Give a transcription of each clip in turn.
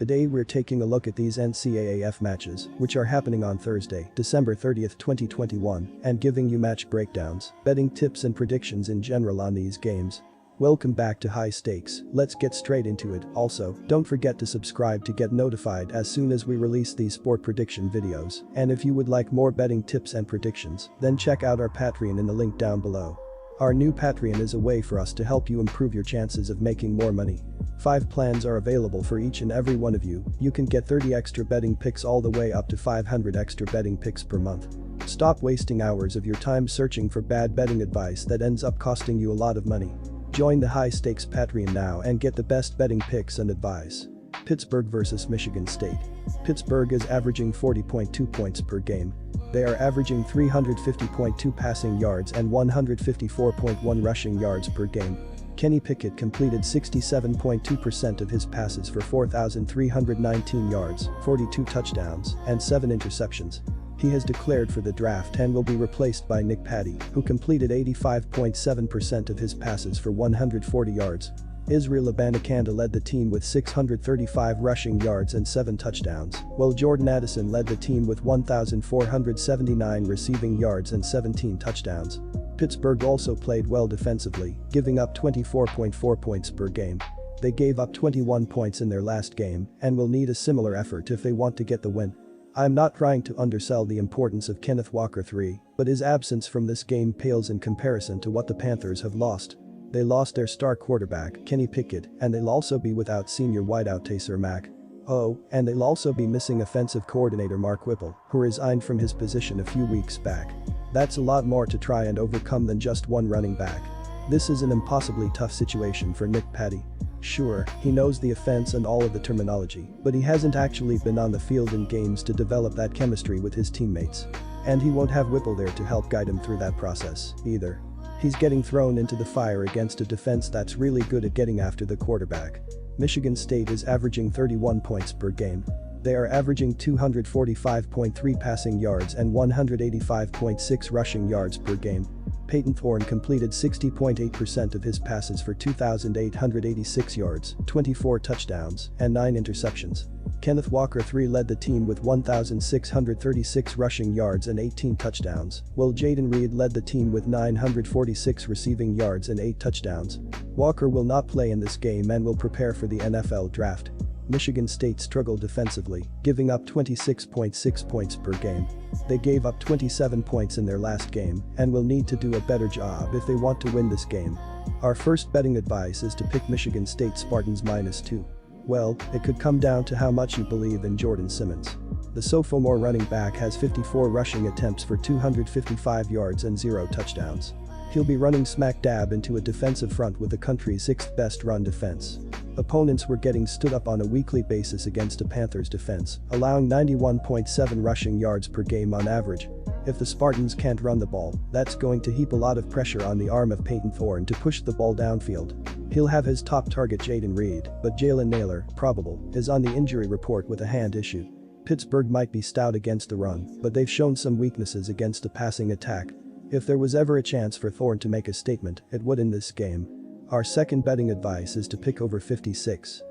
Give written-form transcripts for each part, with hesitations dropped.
Today we're taking a look at these NCAAF matches, which are happening on Thursday, December 30th, 2021, and giving you match breakdowns, betting tips and predictions in general on these games. Welcome back to High Stakes, let's get straight into it. Also, don't forget to subscribe to get notified as soon as we release these sport prediction videos, and if you would like more betting tips and predictions, then check out our Patreon in the link down below. Our new Patreon is a way for us to help you improve your chances of making more money. 5 plans are available for each and every one of you. You can get 30 extra betting picks all the way up to 500 extra betting picks per month. Stop wasting hours of your time searching for bad betting advice that ends up costing you a lot of money. Join the High Stakes Patreon now and get the best betting picks and advice. Pittsburgh vs Michigan State. Pittsburgh is averaging 40.2 points per game. They are averaging 350.2 passing yards and 154.1 rushing yards per game. Kenny Pickett completed 67.2% of his passes for 4,319 yards, 42 touchdowns, and 7 interceptions. He has declared for the draft and will be replaced by Nick Patty, who completed 85.7% of his passes for 140 yards. Israel Abanikanda led the team with 635 rushing yards and 7 touchdowns, while Jordan Addison led the team with 1,479 receiving yards and 17 touchdowns. Pittsburgh also played well defensively, giving up 24.4 points per game. They gave up 21 points in their last game and will need a similar effort if they want to get the win. I'm not trying to undersell the importance of Kenneth Walker III, but his absence from this game pales in comparison to what the Panthers have lost. They lost their star quarterback, Kenny Pickett, and they'll also be without senior wideout Tayser Mack. Oh, and they'll also be missing offensive coordinator Mark Whipple, who resigned from his position a few weeks back. That's a lot more to try and overcome than just one running back. This is an impossibly tough situation for Nick Patty. Sure, he knows the offense and all of the terminology, but he hasn't actually been on the field in games to develop that chemistry with his teammates. And he won't have Whipple there to help guide him through that process, either. He's getting thrown into the fire against a defense that's really good at getting after the quarterback. Michigan State is averaging 31 points per game. They are averaging 245.3 passing yards and 185.6 rushing yards per game. Peyton Thorne completed 60.8% of his passes for 2,886 yards, 24 touchdowns, and 9 interceptions. Kenneth Walker III led the team with 1,636 rushing yards and 18 touchdowns, while Jaden Reed led the team with 946 receiving yards and 8 touchdowns. Walker will not play in this game and will prepare for the NFL draft. Michigan State struggled defensively, giving up 26.6 points per game. They gave up 27 points in their last game and will need to do a better job if they want to win this game. Our first betting advice is to pick Michigan State Spartans -2. Well, it could come down to how much you believe in Jordan Simmons. The sophomore running back has 54 rushing attempts for 255 yards and 0 touchdowns. He'll be running smack dab into a defensive front with the country's 6th best run defense. Opponents were getting stood up on a weekly basis against a Panthers defense, allowing 91.7 rushing yards per game on average. If the Spartans can't run the ball, that's going to heap a lot of pressure on the arm of Peyton Thorne to push the ball downfield. He'll have his top target Jaden Reed, but Jalen Naylor, probable, is on the injury report with a hand issue. Pittsburgh might be stout against the run, but they've shown some weaknesses against the passing attack. If there was ever a chance for Thorne to make a statement, it would in this game. Our second betting advice is to pick over 56.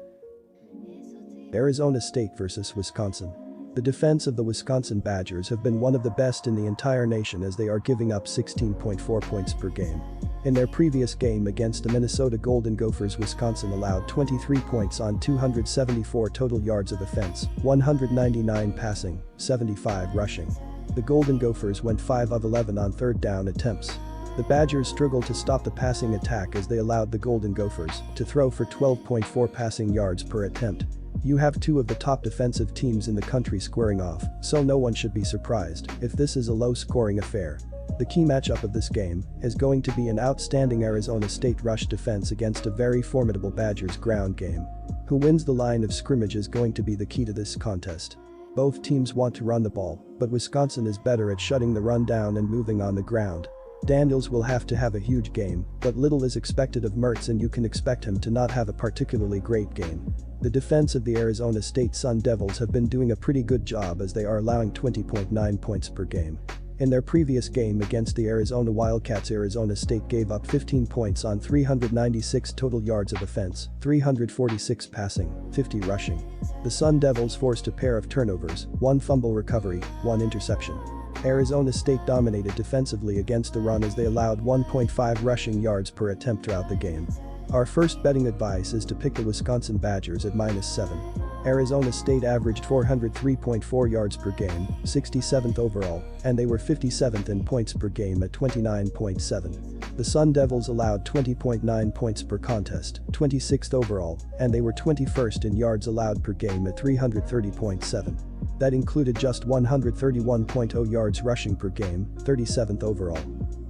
Arizona State vs Wisconsin. The defense of the Wisconsin Badgers have been one of the best in the entire nation as they are giving up 16.4 points per game. In their previous game against the Minnesota Golden Gophers, Wisconsin allowed 23 points on 274 total yards of offense, 199 passing, 75 rushing. The Golden Gophers went 5 of 11 on third down attempts. The Badgers struggled to stop the passing attack as they allowed the Golden Gophers to throw for 12.4 passing yards per attempt. You have 2 of the top defensive teams in the country squaring off, so no one should be surprised if this is a low-scoring affair. The key matchup of this game is going to be an outstanding Arizona State rush defense against a very formidable Badgers ground game. Who wins the line of scrimmage is going to be the key to this contest. Both teams want to run the ball, but Wisconsin is better at shutting the run down and moving on the ground. Daniels will have to have a huge game, but little is expected of Mertz and you can expect him to not have a particularly great game. The defense of the Arizona State Sun Devils have been doing a pretty good job as they are allowing 20.9 points per game. In their previous game against the Arizona Wildcats, Arizona State gave up 15 points on 396 total yards of offense, 346 passing, 50 rushing. The Sun Devils forced a pair of turnovers, 1 fumble recovery, 1 interception. Arizona State dominated defensively against the run as they allowed 1.5 rushing yards per attempt throughout the game. Our first betting advice is to pick the Wisconsin Badgers at -7. Arizona State averaged 403.4 yards per game, 67th overall, and they were 57th in points per game at 29.7. The Sun Devils allowed 20.9 points per contest, 26th overall, and they were 21st in yards allowed per game at 330.7. That included just 131.0 yards rushing per game, 37th overall.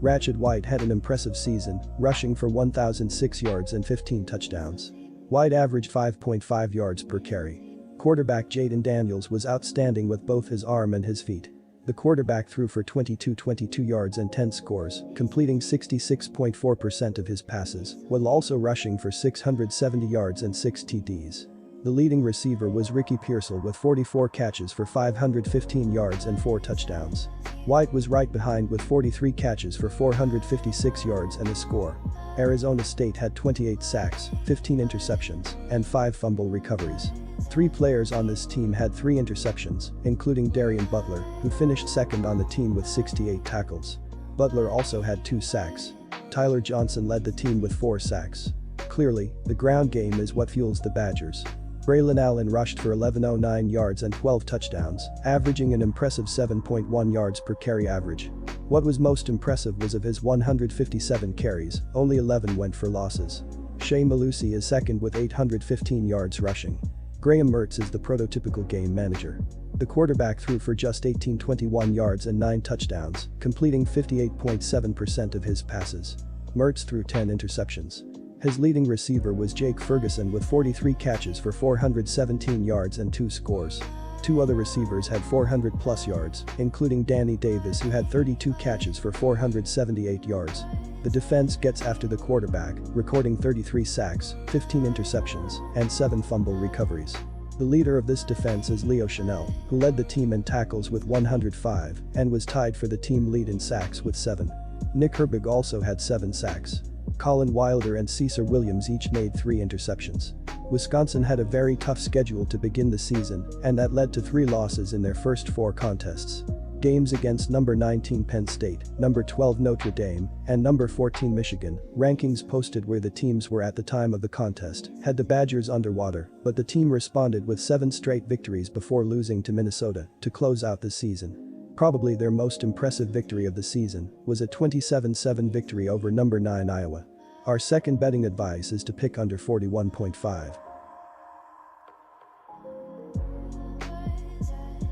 Ratchet White had an impressive season, rushing for 1,006 yards and 15 touchdowns. White averaged 5.5 yards per carry. Quarterback Jaden Daniels was outstanding with both his arm and his feet. The quarterback threw for 22 yards and 10 scores, completing 66.4% of his passes, while also rushing for 670 yards and 6 TDs. The leading receiver was Ricky Pearsall with 44 catches for 515 yards and 4 touchdowns. White was right behind with 43 catches for 456 yards and a score. Arizona State had 28 sacks, 15 interceptions, and 5 fumble recoveries. 3 players on this team had 3 interceptions, including Darian Butler, who finished second on the team with 68 tackles. Butler also had 2 sacks. Tyler Johnson led the team with 4 sacks. Clearly, the ground game is what fuels the Badgers. Braylon Allen rushed for 1109 yards and 12 touchdowns, averaging an impressive 7.1 yards per carry average. What was most impressive was of his 157 carries, only 11 went for losses. Shea Malusi is second with 815 yards rushing. Graham Mertz is the prototypical game manager. The quarterback threw for just 1821 yards and 9 touchdowns, completing 58.7% of his passes. Mertz threw 10 interceptions. His leading receiver was Jake Ferguson with 43 catches for 417 yards and 2 scores. 2 other receivers had 400+ yards, including Danny Davis, who had 32 catches for 478 yards. The defense gets after the quarterback, recording 33 sacks, 15 interceptions, and 7 fumble recoveries. The leader of this defense is Leo Chanel, who led the team in tackles with 105 and was tied for the team lead in sacks with 7. Nick Herbig also had 7 sacks. Colin Wilder and Cesar Williams each made 3 interceptions. Wisconsin had a very tough schedule to begin the season, and that led to 3 losses in their first 4 contests. Games against number 19 Penn State, number 12 Notre Dame, and number 14 Michigan, rankings posted where the teams were at the time of the contest, had the Badgers underwater, but the team responded with 7 straight victories before losing to Minnesota to close out the season. Probably their most impressive victory of the season was a 27-7 victory over number 9 Iowa. Our second betting advice is to pick under 41.5.